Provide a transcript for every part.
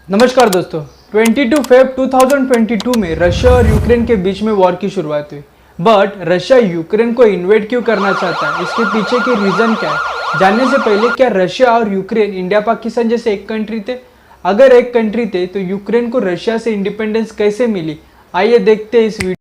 नमस्कार दोस्तों, 22 फेब 2022 में रशिया और यूक्रेन के बीच में वॉर की शुरुआत हुई। बट रशिया यूक्रेन को इन्वेड क्यों करना चाहता है, इसके पीछे की रीज़न क्या है? जानने से पहले, क्या रशिया और यूक्रेन इंडिया पाकिस्तान जैसे एक कंट्री थे? अगर एक कंट्री थे तो यूक्रेन को रशिया से इंडिपेंडेंस कैसे मिली? आइए देखते हैं इस वीडियो।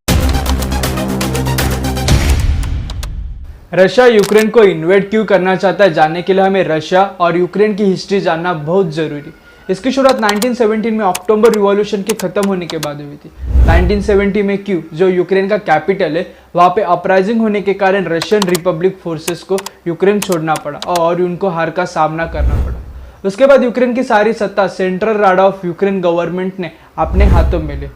रशिया यूक्रेन को इन्वेड क्यों करना चाहता है, जानने के लिए हमें रशिया और यूक्रेन की हिस्ट्री जानना बहुत ज़रूरी। इसकी शुरुआत 1917 में अक्टूबर रिवॉल्यूशन के खत्म होने के बाद हुई थी। 1970 में क्यू, जो यूक्रेन का कैपिटल है, वहाँ पे अपराइजिंग होने के कारण रशियन रिपब्लिक फोर्सेस को यूक्रेन छोड़ना पड़ा और उनको हार का सामना करना पड़ा। उसके बाद यूक्रेन की सारी सत्ता central Rada of Ukraine government ने अपने हाथों में ली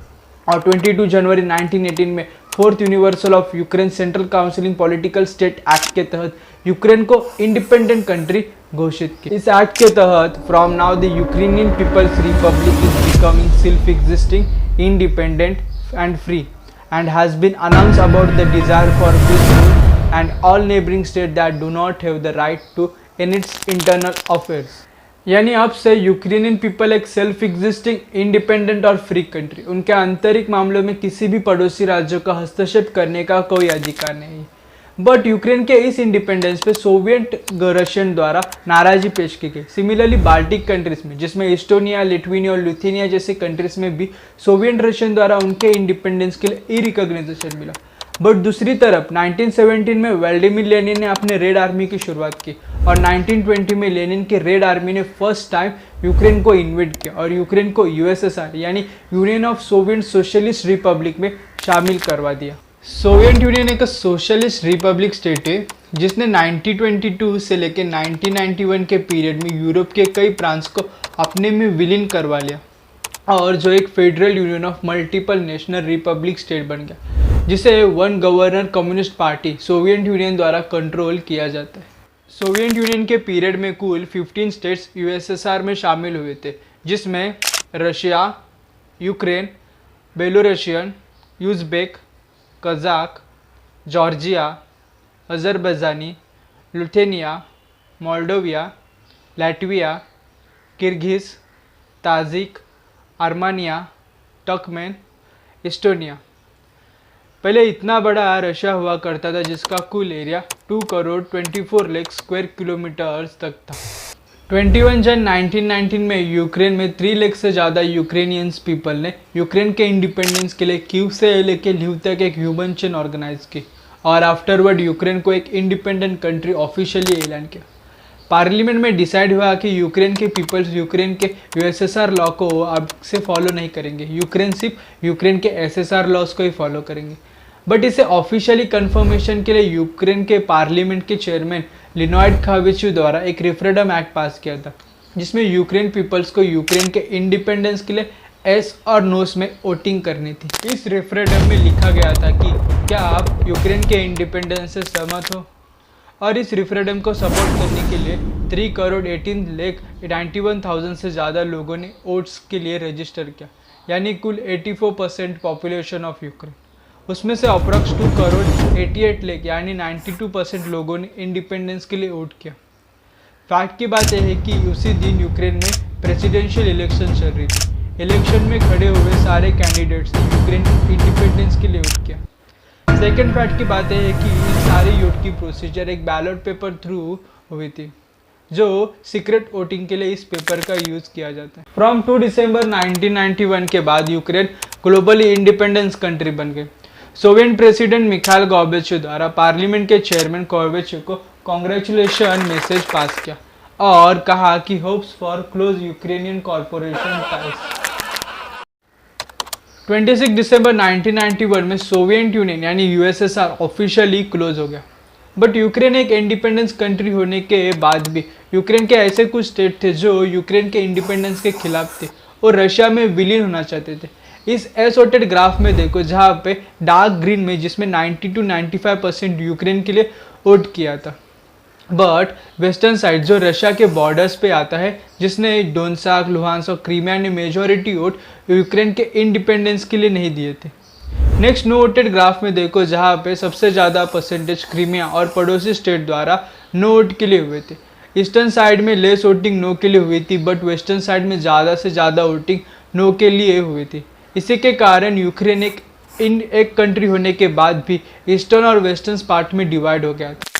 और 22 जनवरी 1918 में fourth universal of Ukraine central counselling political state act के तहत यूक्रेन को इंडिपेंडेंट कंट्री घोषित किया। इस एक्ट के तहत from now the Ukrainian people's republic is becoming self existing, independent and free and has been announce about the desire for peace and all neighbouring state that do not have the right to in its internal affairs. यानी अब से Ukrainian people एक self existing, independent और free country, उनके आंतरिक मामलों में किसी भी पड़ोसी राज्यों का हस्तक्षेप करने का कोई अधिकार नहीं है। बट यूक्रेन के इस इंडिपेंडेंस पे सोवियत रशियन द्वारा नाराजगी पेश की गई। सिमिलरली बाल्टिक कंट्रीज में, जिसमें इस्टोनिया, लिथुआनिया और लिथुआनिया जैसे कंट्रीज में भी सोवियत रशियन द्वारा उनके इंडिपेंडेंस के लिए रिकॉग्नाइजेशन मिला। बट दूसरी तरफ 1917 में व्लादिमीर लेनिन ने अपने रेड आर्मी की शुरुआत की और 1920 में लेनिन के रेड आर्मी ने फर्स्ट टाइम यूक्रेन को इन्वेड किया और यूक्रेन को यूएसएसआर यानी union of Soviet socialist Republic में शामिल करवा दिया। सोवियत यूनियन एक सोशलिस्ट रिपब्लिक स्टेट है जिसने 1922 से लेकर 1991 के पीरियड में यूरोप के कई प्रांत को अपने में विलीन करवा लिया और जो एक federal union of multiple national Republic state बन गया, जिसे one governor communist party Soviet union द्वारा कंट्रोल किया जाता है। सोवियत यूनियन के पीरियड में कुल 15 स्टेट्स यूएसएसआर में शामिल हुए थे, जिसमें Russia, Ukraine, Belorussian, Uzbek, Kazakh, Georgia, Azerbaijani, Lithuania, Moldovia, Latvia, Kyrgyz, Tajik, Armenia, Turkmen, Estonia. पहले इतना बड़ा रशिया हुआ करता था जिसका कुल area 2 crore 24 lakh square kilometers तक था। 21 जन 1919 में यूक्रेन में 3 लाख से ज़्यादा यूक्रेनियंस पीपल ने यूक्रेन के इंडिपेंडेंस के लिए कीव से लेकर ल्यू तक एक ह्यूमन चेन ऑर्गेनाइज की और आफ्टरवर्ड यूक्रेन को एक इंडिपेंडेंट कंट्री ऑफिशियली ऐलान किया। पार्लियामेंट में डिसाइड हुआ कि यूक्रेन के पीपल्स यूक्रेन के यूएसएसआर लॉ को अब से फॉलो नहीं करेंगे, यूक्रेन सिर्फ यूक्रेन के एसएसआर लॉज को ही फॉलो करेंगे। बट इसे ऑफिशियली कंफर्मेशन के लिए यूक्रेन के पार्लियामेंट के चेयरमैन लिनोइड खाविचू द्वारा एक रेफरेंडम एक्ट पास किया था, जिसमें यूक्रेन पीपल्स को यूक्रेन के इंडिपेंडेंस के लिए एस और नोस में वोटिंग करनी थी। इस रेफरेंडम में लिखा गया था कि क्या आप यूक्रेन के इंडिपेंडेंस से सहमत हो, और इस रेफरेंडम को सपोर्ट करने के लिए 3 करोड़ 18 लाख 91,000 से ज़्यादा लोगों ने वोट्स के लिए रजिस्टर किया, यानी कुल 84% पॉपुलेशन ऑफ यूक्रेन। उसमें से अप्रॉक्स 2 करोड़ 88 लाख यानी 92% लोगों ने इंडिपेंडेंस के लिए वोट किया। फैक्ट की बात यह है कि उसी दिन यूक्रेन में प्रेसिडेंशियल इलेक्शन चल रही थी। इलेक्शन में खड़े हुए सारे कैंडिडेट्स ने यूक्रेन इंडिपेंडेंस के लिए वोट किया। सेकेंड फैक्ट की बात यह है कि इन सारी वोट की प्रोसीजर एक बैलेट पेपर थ्रू हुई थी, जो सीक्रेट वोटिंग के लिए इस पेपर का यूज़ किया जाता है। फ्रॉम 2 दिसंबर 1991 के बाद यूक्रेन ग्लोबली इंडिपेंडेंस कंट्री बन गई। सोवियत प्रेसिडेंट मिखाइल गॉर्बाचेव द्वारा पार्लियामेंट के चेयरमैन गॉर्बाचेव को कांग्रेचुलेशन मैसेज पास किया और कहा कि hopes for close Ukrainian corporation ties. 26 दिसंबर 1991 में सोवियत यूनियन यानी यूएसएसआर ऑफिशियली क्लोज हो गया। बट यूक्रेन एक इंडिपेंडेंस कंट्री होने के बाद भी यूक्रेन के ऐसे कुछ स्टेट थे जो यूक्रेन के इंडिपेंडेंस के खिलाफ थे और रशिया में विलीन होना चाहते थे। इस एसोटेड ग्राफ में देखो, जहाँ पे डार्क ग्रीन में जिसमें 90 to 95% यूक्रेन के लिए वोट किया था, बट वेस्टर्न साइड जो रशिया के बॉर्डर्स पे आता है, जिसने डोनसाक, लुहांस और क्रीमिया ने मेजॉरिटी वोट यूक्रेन के इंडिपेंडेंस के लिए नहीं दिए थे। नेक्स्ट नो वोटेड ग्राफ में देखो, जहाँ पे सबसे ज़्यादा परसेंटेज क्रीमिया और पड़ोसी स्टेट द्वारा नो वोट के लिए हुए थे। ईस्टर्न साइड में लेस वोटिंग नो के लिए हुई थी, बट वेस्टर्न साइड में ज़्यादा से ज़्यादा वोटिंग नो के लिए हुई थी। इसी के कारण यूक्रेन एक कंट्री होने के बाद भी ईस्टर्न और वेस्टर्न पार्ट में डिवाइड हो गया था।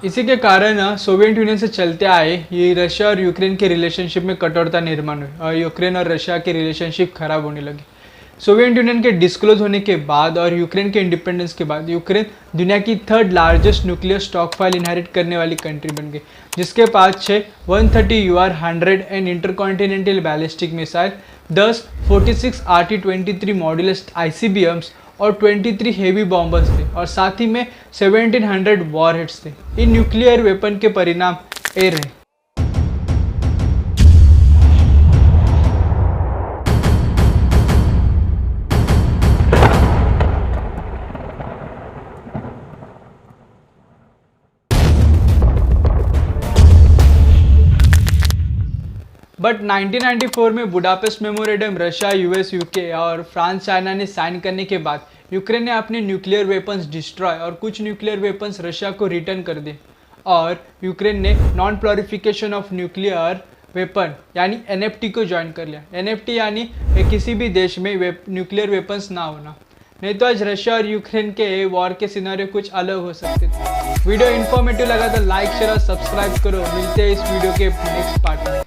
इसी के कारण सोवियत यूनियन से चलते आए ये रशिया और यूक्रेन के रिलेशनशिप में कठोरता निर्माण हुई और यूक्रेन और रशिया के रिलेशनशिप खराब होने लगे। सोवियत यूनियन के डिस्क्लोज होने के बाद और यूक्रेन के इंडिपेंडेंस के बाद यूक्रेन दुनिया की third largest nuclear stock file inherit करने वाली कंट्री बन गई, जिसके पास 6 130 UR-100 and intercontinental ballistic missile, 10 46 RT-23 modulus ICBMs और 23 हेवी बॉम्बर्स थे और साथ ही में 1700 वॉरहेड्स थे। इन न्यूक्लियर वेपन के परिणाम ए रहे। बट 1994 में Budapest memorandum Russia, US, UK और फ्रांस, चाइना ने साइन करने के बाद यूक्रेन ने अपने न्यूक्लियर वेपन्स डिस्ट्रॉय और कुछ न्यूक्लियर वेपन्स रशिया को रिटर्न कर दिए और यूक्रेन ने नॉन प्लोरिफिकेशन ऑफ न्यूक्लियर वेपन यानी NPT को ज्वाइन कर लिया। NPT यानी किसी भी देश में न्यूक्लियर वेपन्स ना होना, नहीं तो आज रशिया और यूक्रेन के वॉर के सिनेरियो कुछ अलग हो सकते थे। वीडियो इन्फॉर्मेटिव लगा तो लाइक, शेयर और सब्सक्राइब करो। मिलते हैं इस वीडियो के नेक्स्ट पार्ट में।